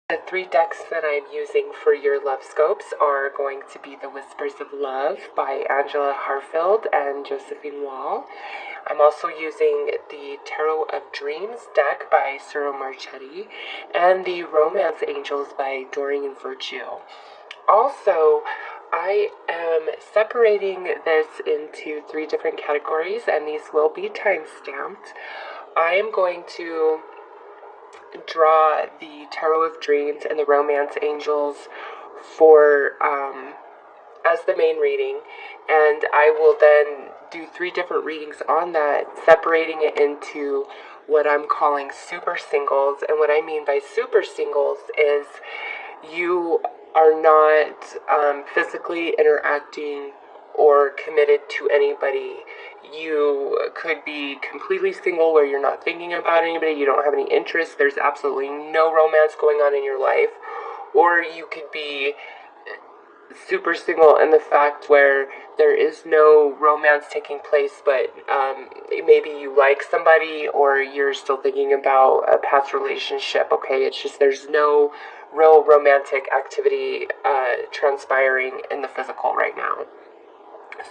The three decks that I'm using for your love scopes are going to be the Whispers of Love by Angela Harfield and Josephine Wall. I'm also using the Tarot of Dreams deck by Cyril Marchetti and the Romance Angels by Doreen Virtue. Also, I am separating this into three different categories, and these will be time-stamped. I am going to draw the Tarot of Dreams and the Romance Angels for as the main reading, and I will then do three different readings on that, separating it into what I'm calling super singles. And what I mean by super singles is you are not physically interacting or committed to anybody. You could be completely single where you're not thinking about anybody, you don't have any interest, there's absolutely no romance going on in your life. Or you could be super single in the fact where there is no romance taking place, but maybe you like somebody or you're still thinking about a past relationship, okay? It's just there's no real romantic activity transpiring in the physical right now.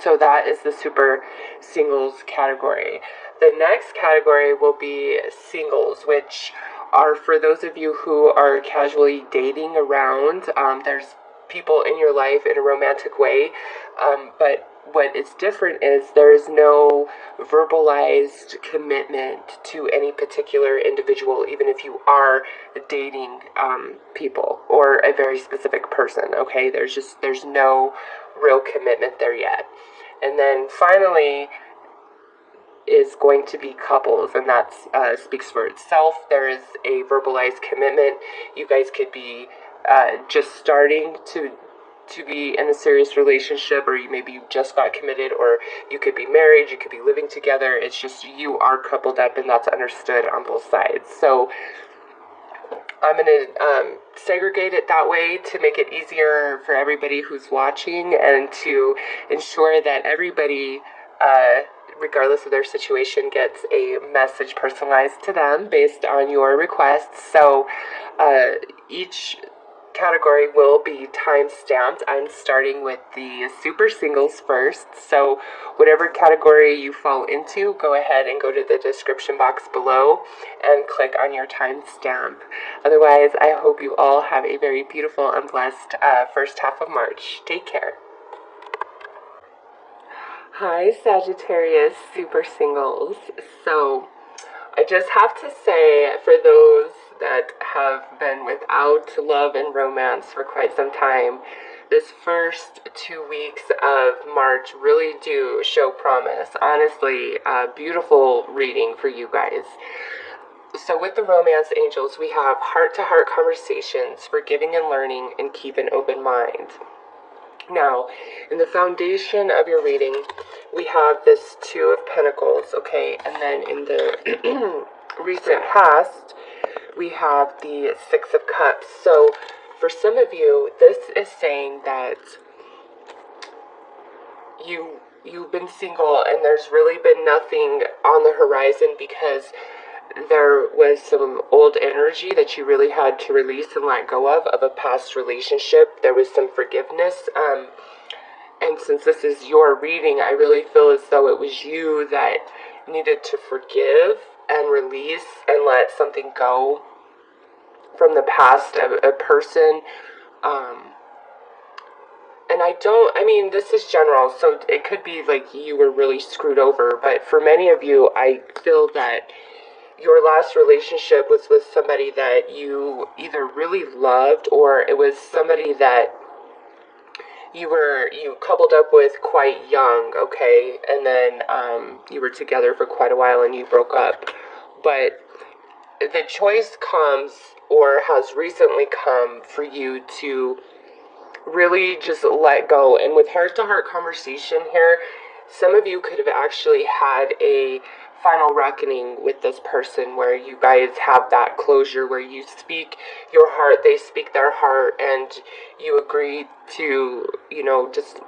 So that is the super singles category. The next category will be singles, which are for those of you who are casually dating around. There's people in your life in a romantic way, but what is different is there is no verbalized commitment to any particular individual, even if you are dating people or a very specific person, okay? There's no real commitment there yet. And then finally is going to be couples, and that speaks for itself. There is a verbalized commitment. You guys could be just starting to be in a serious relationship, or maybe you just got committed, or you could be married, you could be living together. It's just you are coupled up, and that's understood on both sides. So I'm going to segregate it that way to make it easier for everybody who's watching and to ensure that everybody, regardless of their situation, gets a message personalized to them based on your requests. So each category will be time stamped. I'm starting with the super singles first. So whatever category you fall into, go ahead and go to the description box below and click on your time stamp. Otherwise, I hope you all have a very beautiful and blessed first half of March. Take care. Hi, Sagittarius super singles. So I just have to say, for those that have been without love and romance for quite some time, this first 2 weeks of March really do show promise. Honestly, a beautiful reading for you guys. So with the Romance Angels, we have heart-to-heart conversations, forgiving and learning, and keep an open mind. Now, in the foundation of your reading, we have this Two of Pentacles, okay? And then in the recent past, we have the Six of Cups. So for some of you, this is saying that you've been single and there's really been nothing on the horizon because there was some old energy that you really had to release and let go of a past relationship. There was some forgiveness. And since this is your reading, I really feel as though it was you that needed to forgive and release and let something go from the past, a person. And I mean, this is general, so it could be like you were really screwed over. But for many of you, I feel that your last relationship was with somebody that you either really loved, or it was somebody that you coupled up with quite young, okay? And then you were together for quite a while and you broke up. But the choice comes, or has recently come, for you to really just let go. And with heart-to-heart conversation here, some of you could have actually had a final reckoning with this person where you guys have that closure, where you speak your heart, they speak their heart, and you agree to, just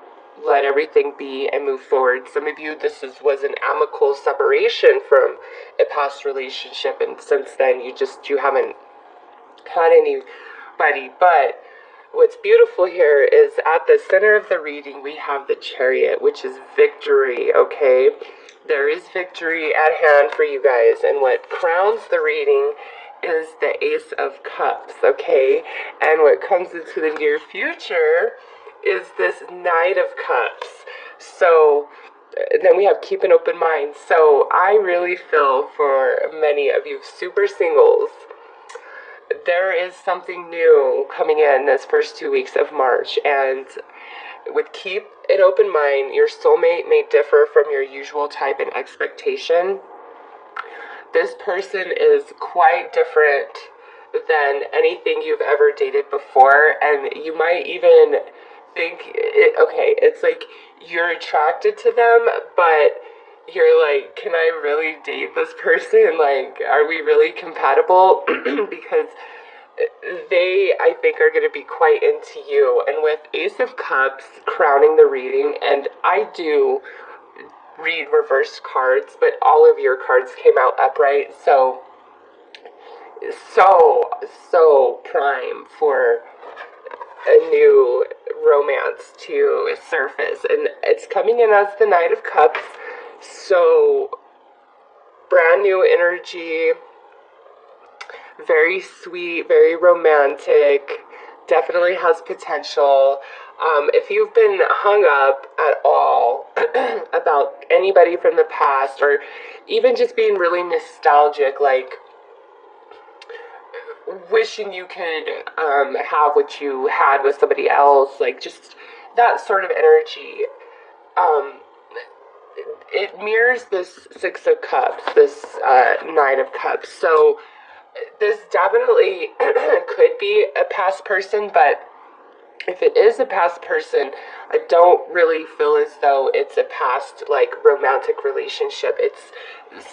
let everything be and move forward. Some of you, was an amicable separation from a past relationship, and since then you haven't had any buddy. But what's beautiful here is at the center of the reading, we have the Chariot, which is victory, okay? There is victory at hand for you guys. And what crowns the reading is the Ace of Cups, okay? And what comes into the near future is this Knight of Cups. So then we have keep an open mind. So I really feel for many of you super singles, there is something new coming in this first 2 weeks of March. And with keep an open mind, your soulmate may differ from your usual type and expectation. This person is quite different than anything you've ever dated before, and you might even think, it's like you're attracted to them, but you're like, can I really date this person? Like, are we really compatible? Because they, I think, are going to be quite into you. And with Ace of Cups crowning the reading, and I do read reversed cards, but all of your cards came out upright, so prime for a new romance to surface. And it's coming in as the Knight of Cups, so brand new energy, very sweet, very romantic, definitely has potential. If you've been hung up at all about anybody from the past, or even just being really nostalgic, like wishing you could have what you had with somebody else, like just that sort of energy, it mirrors this Six of Cups, this Nine of Cups. So this definitely could be a past person, but if it is a past person, I don't really feel as though it's a past, like, romantic relationship. It's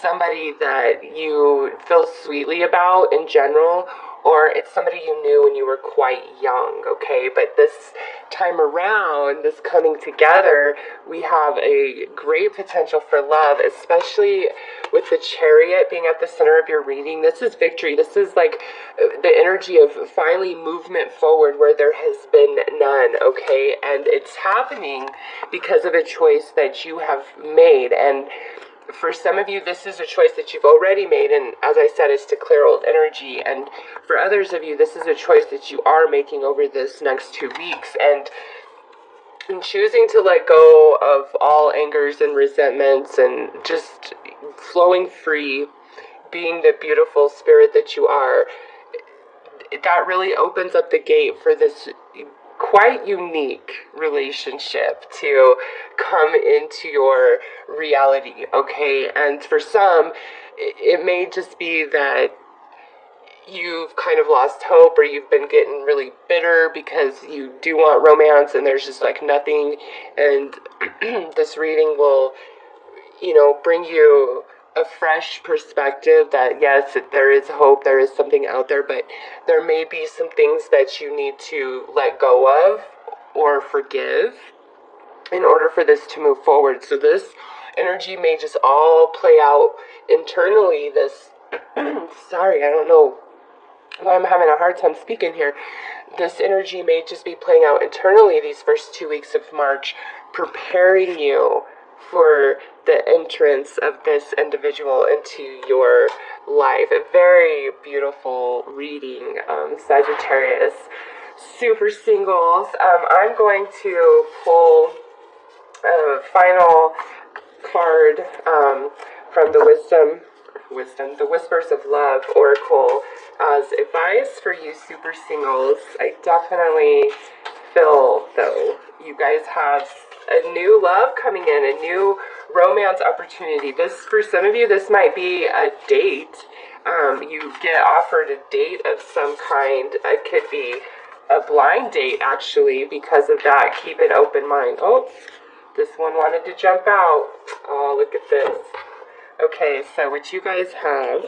somebody that you feel sweetly about in general, or it's somebody you knew when you were quite young, okay? But this time around, this coming together, we have a great potential for love, especially with the Chariot being at the center of your reading. This is victory. This is like the energy of finally movement forward where there has been none, okay? And it's happening because of a choice that you have made. And for some of you, this is a choice that you've already made, and as I said, it's to clear old energy. And for others of you, this is a choice that you are making over this next 2 weeks. And in choosing to let go of all angers and resentments and just flowing free, being the beautiful spirit that you are, that really opens up the gate for this quite unique relationship to come into your reality, okay? And for some, it may just be that you've kind of lost hope, or you've been getting really bitter because you do want romance and there's just like nothing. And this reading will, bring you a fresh perspective that yes, there is hope, there is something out there, but there may be some things that you need to let go of or forgive in order for this to move forward. So this energy may just all play out internally. This sorry, I don't know why I'm having a hard time speaking here. This energy may just be playing out internally these first 2 weeks of March, preparing you for the entrance of this individual into your life. A very beautiful reading, Sagittarius. Super singles. I'm going to pull a final card from the the Whispers of Love Oracle as advice for you super singles. I definitely feel, though, you guys have a new love coming in, a new romance opportunity. This, for some of you, this might be a date. You get offered a date of some kind. It could be a blind date, actually, because of that. Keep an open mind. Oh, this one wanted to jump out. Oh, look at this. Okay, so what you guys have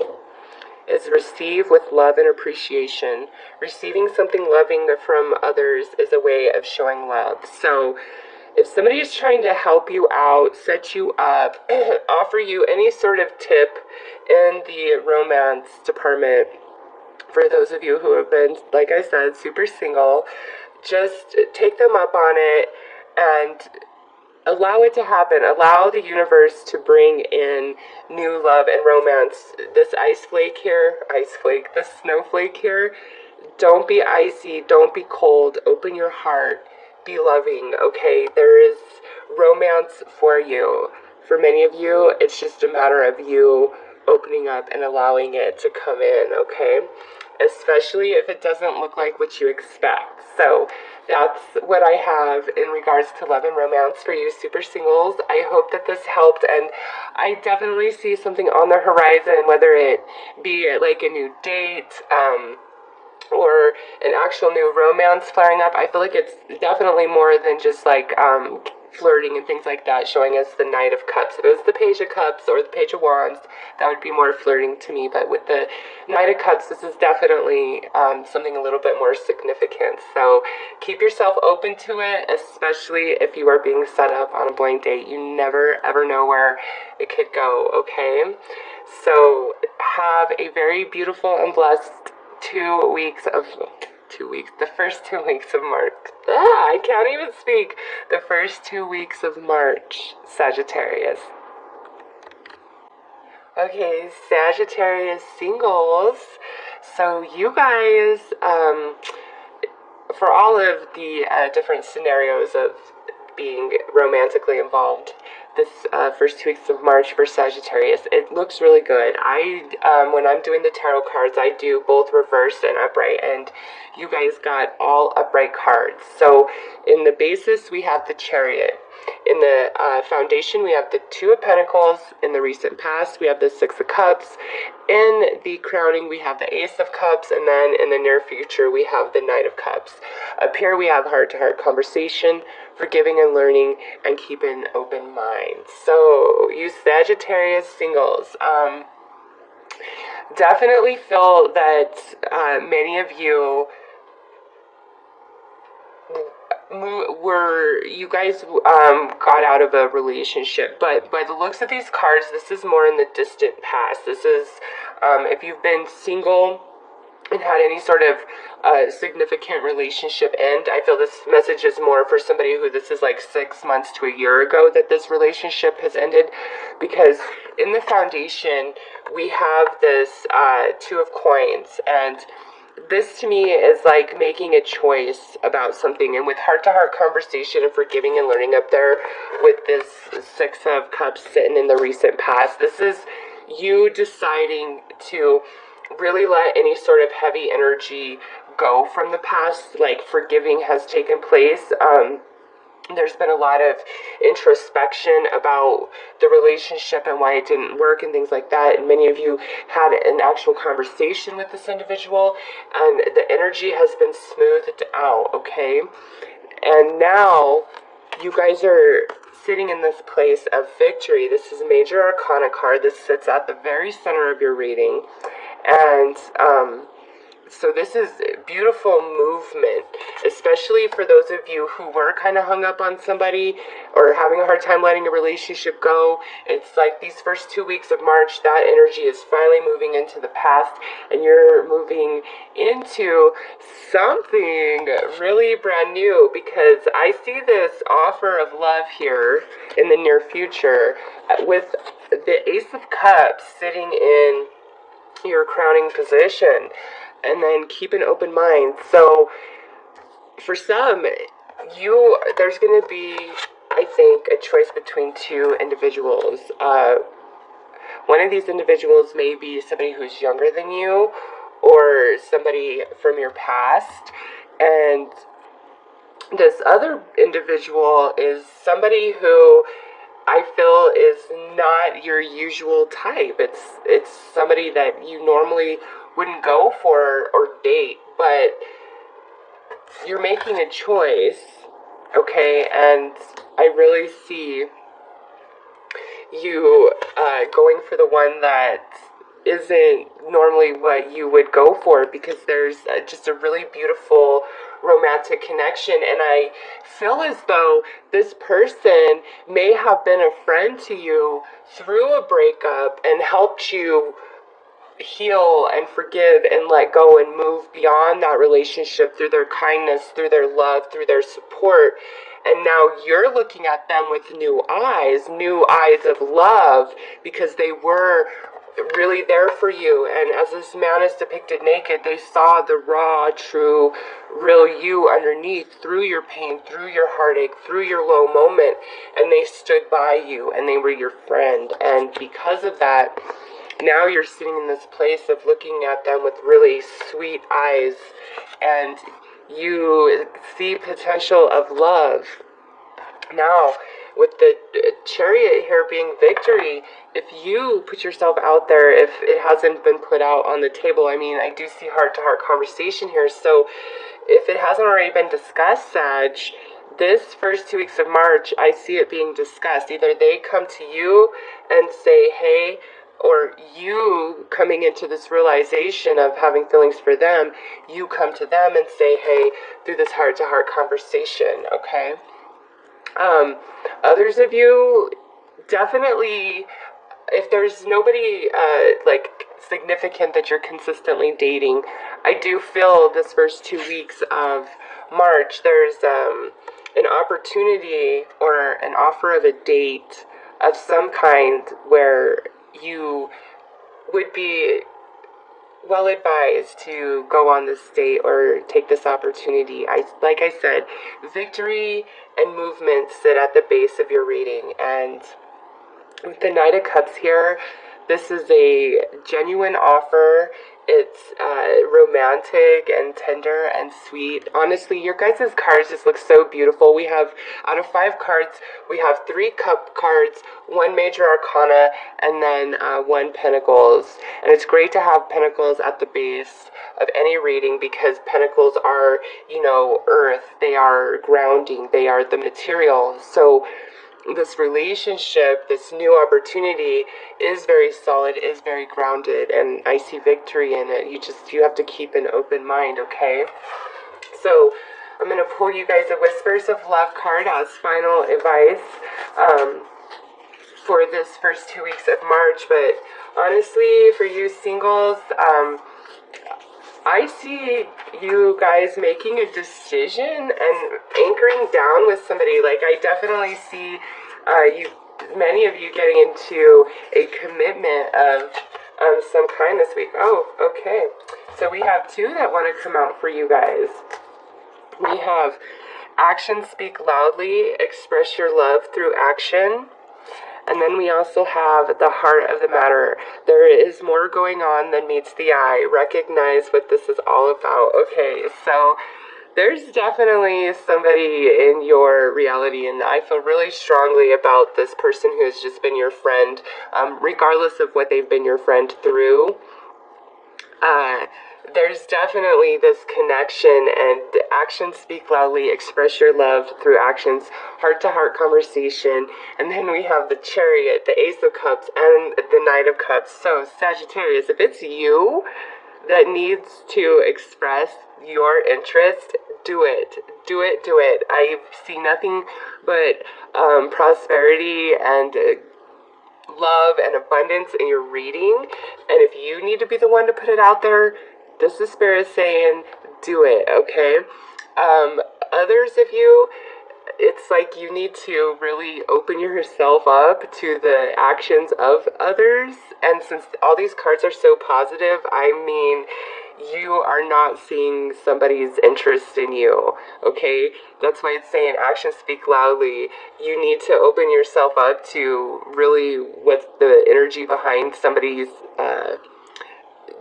is receive with love and appreciation. Receiving something loving from others is a way of showing love. So if somebody is trying to help you out, set you up, offer you any sort of tip in the romance department, For those of you who have been, like I said, super single, just take them up on it and allow it to happen. Allow the universe to bring in new love and romance. This this snowflake here, don't be icy, don't be cold, open your heart, be loving, okay? There is romance for you. For many of you, it's just a matter of you opening up and allowing it to come in, okay? Especially if it doesn't look like what you expect. So that's what I have in regards to love and romance for you super singles. I hope that this helped, and I definitely see something on the horizon, whether it be like a new date, or an actual new romance flaring up. I feel like it's definitely more than just like flirting and things like that, showing us the Knight of Cups. If it was the Page of Cups or the Page of Wands, that would be more flirting to me. But with the Knight of Cups, this is definitely something a little bit more significant. So keep yourself open to it, especially if you are being set up on a blind date. You never ever know where it could go, okay? So have a very beautiful and blessed the first 2 weeks of March. I can't even speak. The first 2 weeks of March, Sagittarius. Okay, Sagittarius singles. So you guys, for all of the different scenarios of being romantically involved, this first 2 weeks of March for Sagittarius, it looks really good. When I'm doing the tarot cards, I do both reverse and upright, and you guys got all upright cards. So in the basis, we have the Chariot. In the foundation, we have the Two of Pentacles. In the recent past, we have the Six of Cups. In the crowning, we have the Ace of Cups, and then in the near future, we have the Knight of Cups. Up here, we have heart-to-heart conversation, forgiving and learning, and keep an open mind. So, you Sagittarius singles, definitely feel that many of you you guys got out of a relationship, but by the looks of these cards, this is more in the distant past. This is if you've been single and had any sort of significant relationship end. I feel this message is more for somebody who this is like 6 months to a year ago that this relationship has ended, because in the foundation we have this Two of Coins, and this to me is like making a choice about something. And with heart-to-heart conversation and forgiving and learning up there with this Six of Cups sitting in the recent past, this is you deciding to really let any sort of heavy energy go from the past. Like forgiving has taken place. There's been a lot of introspection about the relationship and why it didn't work and things like that. And many of you had an actual conversation with this individual, and the energy has been smoothed out, okay? And now you guys are sitting in this place of victory. This is a Major Arcana card. This sits at the very center of your reading. And so this is beautiful movement, especially for those of you who were kind of hung up on somebody or having a hard time letting a relationship go. It's like these first 2 weeks of March, that energy is finally moving into the past, and you're moving into something really brand new, because I see this offer of love here in the near future with the Ace of Cups sitting in your crowning position. And then keep an open mind. So for some, there's going to be, I think, a choice between two individuals. One of these individuals may be somebody who's younger than you, or somebody from your past. And this other individual is somebody who I feel is not your usual type. It's somebody that you normally wouldn't go for or date, but you're making a choice, okay? And I really see you going for the one that isn't normally what you would go for, because there's just a really beautiful romantic connection. And I feel as though this person may have been a friend to you through a breakup and helped you heal and forgive and let go and move beyond that relationship through their kindness, through their love, through their support. And now you're looking at them with new eyes of love, because they were really there for you. And as this man is depicted naked, they saw the raw, true, real you underneath, through your pain, through your heartache, through your low moment, and they stood by you and they were your friend. And because of that, now you're sitting in this place of looking at them with really sweet eyes, and you see potential of love. Now, with the Chariot here being victory, if you put yourself out there, if it hasn't been put out on the table, I mean, I do see heart-to-heart conversation here, so if it hasn't already been discussed, Sag, this first 2 weeks of March, I see it being discussed. Either they come to you and say, hey, or you coming into this realization of having feelings for them, you come to them and say, hey, through this heart-to-heart conversation, okay? Others of you, definitely, if there's nobody, like, significant that you're consistently dating, I do feel this first 2 weeks of March, there's, an opportunity or an offer of a date of some kind where you would be well advised to go on this date or take this opportunity. Like I said, victory and movement sit at the base of your reading. And with the Knight of Cups here, this is a genuine offer. It's romantic and tender and sweet. Honestly, your guys' cards just look so beautiful. We have, out of 5 cards, we have 3 cup cards, 1 major arcana, and then 1 pentacles. And it's great to have pentacles at the base of any reading, because pentacles are, you know, earth. They are grounding. They are the material. So this relationship, this new opportunity is very solid, is very grounded, and I see victory in it. You have to keep an open mind, okay? So I'm going to pull you guys a Whispers of Love card as final advice for this first 2 weeks of March. But honestly, for you singles, I see you guys making a decision and anchoring down with somebody. Like, I definitely see many of you getting into a commitment of some kind this week. Oh, okay. So we have 2 that want to come out for you guys. We have Actions Speak Loudly, Express Your Love Through Action. And then we also have the Heart of the Matter. There is more going on than meets the eye. Recognize what this is all about. Okay, so there's definitely somebody in your reality, and I feel really strongly about this person who has just been your friend, regardless of what they've been your friend through. There's definitely this connection, and actions speak loudly. Express your love through actions, heart-to-heart conversation. And then we have the Chariot, the Ace of Cups, and the Knight of Cups. So Sagittarius, if it's you that needs to express your interest, do it. Do it, do it. I see nothing but prosperity and love and abundance in your reading. And if you need to be the one to put it out there, this is Spirit saying, do it, okay? Others of you, it's like you need to really open yourself up to the actions of others. And since all these cards are so positive, I mean, you are not seeing somebody's interest in you, okay? That's why it's saying actions speak loudly. You need to open yourself up to really what's the energy behind somebody's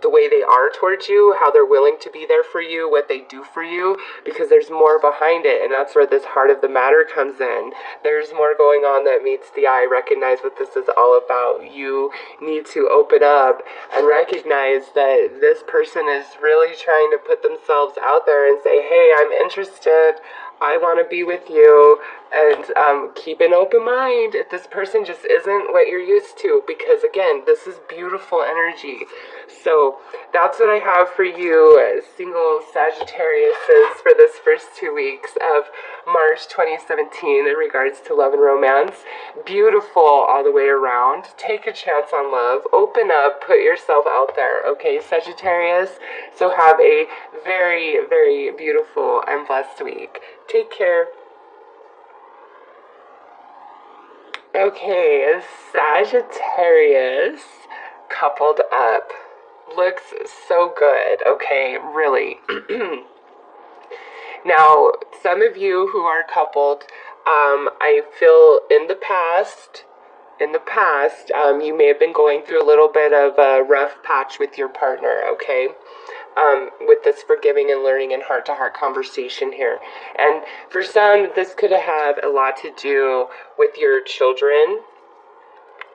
the way they are towards you, how they're willing to be there for you, what they do for you, because there's more behind it, and that's where this Heart of the Matter comes in. There's more going on that meets the eye. Recognize what this is all about. You need to open up and recognize that this person is really trying to put themselves out there and say, hey, I'm interested. I want to be with you, and keep an open mind if this person just isn't what you're used to, because again, this is beautiful energy. So that's what I have for you, single Sagittariuses, for this first 2 weeks of March 2017 in regards to love and romance. Beautiful all the way around. Take a chance on love. Open up. Put yourself out there. Okay, Sagittarius? So have a very, very beautiful and blessed week. Take care. Okay, Sagittarius coupled up. Looks so good, okay, really. Now, some of you who are coupled, I feel in the past, you may have been going through a little bit of a rough patch with your partner, okay? With this forgiving and learning and heart-to-heart conversation here. And for some, this could have a lot to do with your children,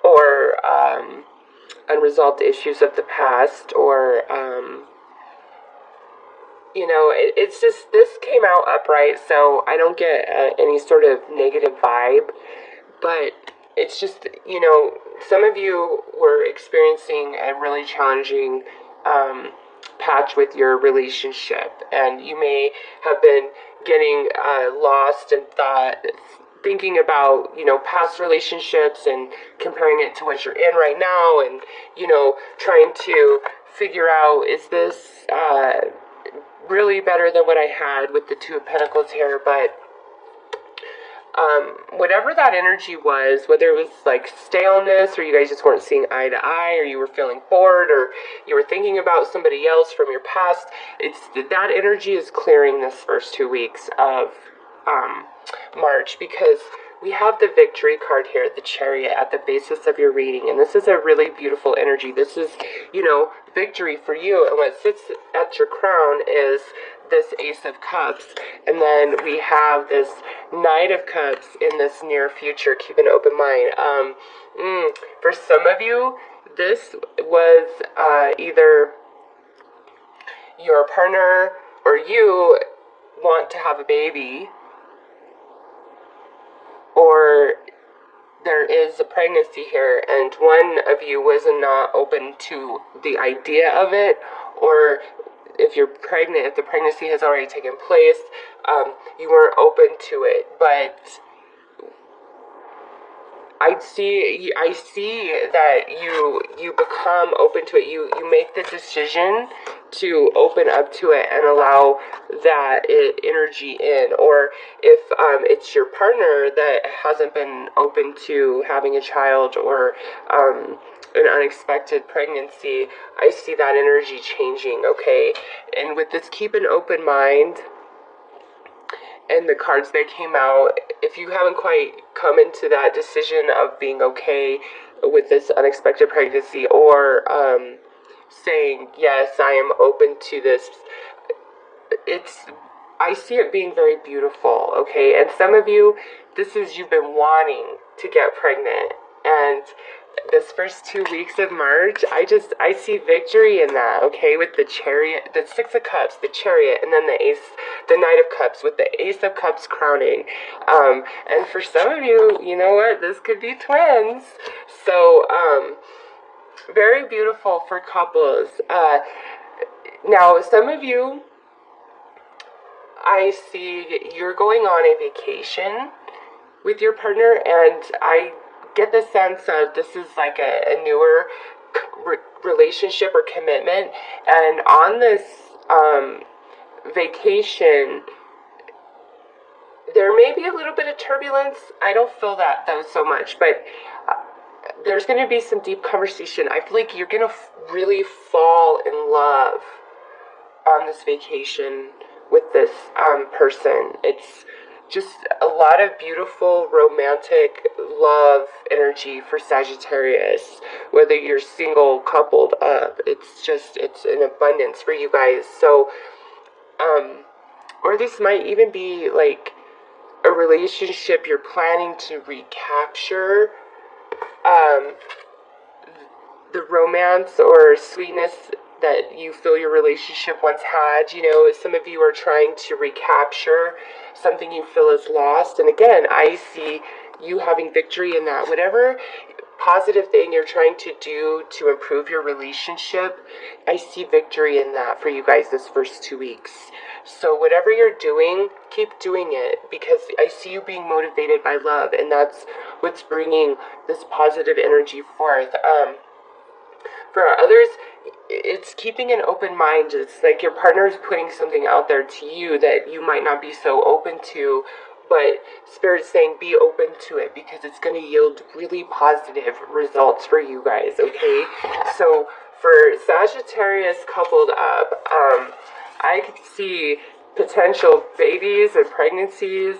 or unresolved issues of the past, or it's just, this came out upright, so I don't get any sort of negative vibe, but it's just, some of you were experiencing a really challenging patch with your relationship, and you may have been getting lost in thought, thinking about, past relationships and comparing it to what you're in right now, and, trying to figure out, is this really better than what I had with the Two of Pentacles here? But whatever that energy was, whether it was like staleness, or you guys just weren't seeing eye to eye, or you were feeling bored, or you were thinking about somebody else from your past, that energy is clearing this first 2 weeks of March, because we have the Victory card here, the Chariot, at the basis of your reading, and this is a really beautiful energy. This is, victory for you, and what sits at your crown is this Ace of Cups, and then we have this Knight of Cups in this near future. Keep an open mind. For some of you, this was either your partner or you want to have a baby, or there is a pregnancy here, and one of you was not open to the idea of it, or if you're pregnant, if the pregnancy has already taken place, you weren't open to it. But I see that you become open to it. You make the decision to open up to it and allow that energy in. Or if it's your partner that hasn't been open to having a child, or an unexpected pregnancy, I see that energy changing, okay? And with this, keep an open mind, and the cards that came out, if you haven't quite come into that decision of being okay with this unexpected pregnancy, or saying, yes, I am open to this, I see it being very beautiful, okay? And some of you, you've been wanting to get pregnant, and this first 2 weeks of March, I see victory in that, okay? With the Chariot, the Six of Cups, the Chariot, and then the Knight of Cups, with the Ace of Cups crowning. And for some of you, you know what? This could be twins. So, very beautiful for couples. Now, some of you, I see you're going on a vacation with your partner, and I get the sense of this is like a newer relationship or commitment, and on this vacation, there may be a little bit of turbulence. I don't feel that though so much, but there's going to be some deep conversation. I feel like you're going to really fall in love on this vacation with this person. It's just a lot of beautiful romantic love energy for Sagittarius, whether you're single, coupled up. It's an abundance for you guys. So, or this might even be like a relationship you're planning to recapture, the romance or sweetness that you feel your relationship once had. You know, some of you are trying to recapture something you feel is lost. And again, I see you having victory in that. Whatever positive thing you're trying to do to improve your relationship, I see victory in that for you guys this first 2 weeks. So whatever you're doing, keep doing it, because I see you being motivated by love, and that's what's bringing this positive energy forth. For others, it's keeping an open mind. It's like your partner is putting something out there to you that you might not be so open to, but Spirit's saying be open to it because it's going to yield really positive results for you guys, okay? So for Sagittarius coupled up, I could see potential babies and pregnancies,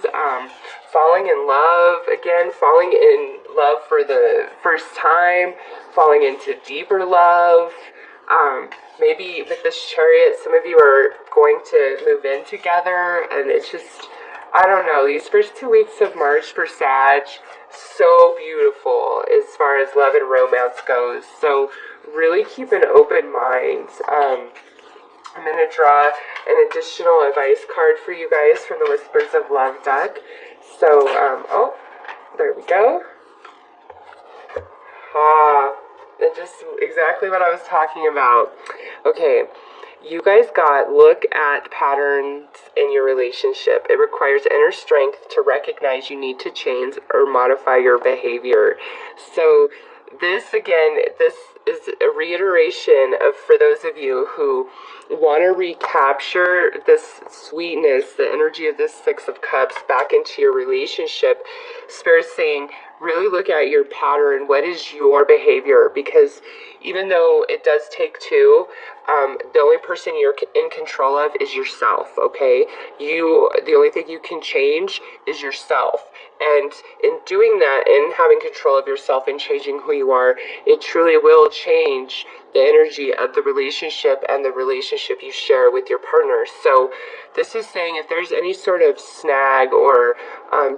falling in love again, falling in love for the first time, falling into deeper love. Maybe with this Chariot, some of you are going to move in together, and it's just, I don't know, these first 2 weeks of March for Sag, so beautiful as far as love and romance goes. So really keep an open mind. I'm going to draw an additional advice card for you guys from the Whispers of Love deck. So, oh, there we go. And just exactly what I was talking about. Okay, you guys got look at patterns in your relationship. It requires inner strength to recognize you need to change or modify your behavior. So this, again, this is a reiteration of, for those of you who want to recapture this sweetness, the energy of this Six of Cups back into your relationship. Spirit's saying, really look at your pattern. What is your behavior? Because even though it does take two, the only person you're in control of is yourself, okay? The only thing you can change is yourself. And in doing that and having control of yourself and changing who you are, it truly will change the energy of the relationship and the relationship you share with your partner. So this is saying if there's any sort of snag or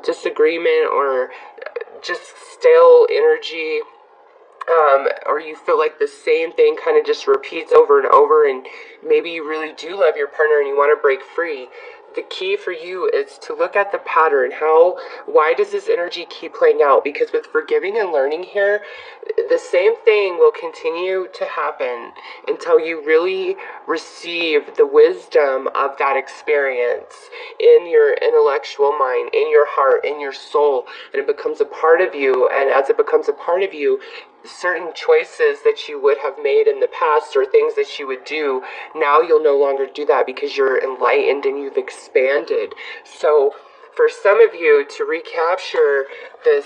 disagreement or just stale energy, or you feel like the same thing kind of just repeats over and over, and maybe you really do love your partner and you want to break free, the key for you is to look at the pattern. Why does this energy keep playing out? Because with forgiving and learning here, the same thing will continue to happen until you really receive the wisdom of that experience in your intellectual mind, in your heart, in your soul, and it becomes a part of you. And as it becomes a part of you, certain choices that you would have made in the past or things that you would do, now you'll no longer do that because you're enlightened and you've expanded. So for some of you to recapture this,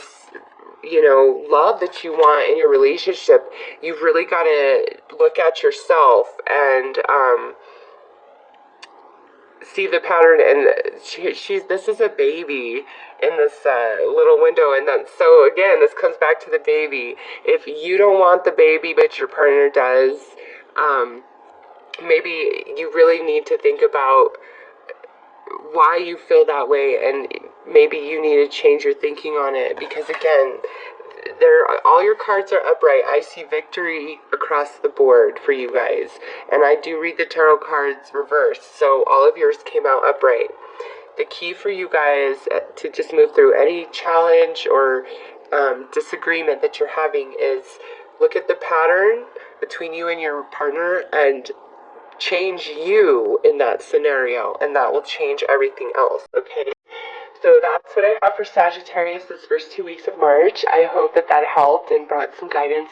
love that you want in your relationship, you've really got to look at yourself and see the pattern. And this is a baby in this little window, and then so again this comes back to the baby. If you don't want the baby but your partner does, maybe you really need to think about why you feel that way, and maybe you need to change your thinking on it, because again, all your cards are upright. I see victory across the board for you guys, and I do read the tarot cards reversed, so all of yours came out upright. The key for you guys to just move through any challenge or disagreement that you're having is look at the pattern between you and your partner and change you in that scenario, and that will change everything else, okay? So that's what I have for Sagittarius this first 2 weeks of March. I hope that helped and brought some guidance.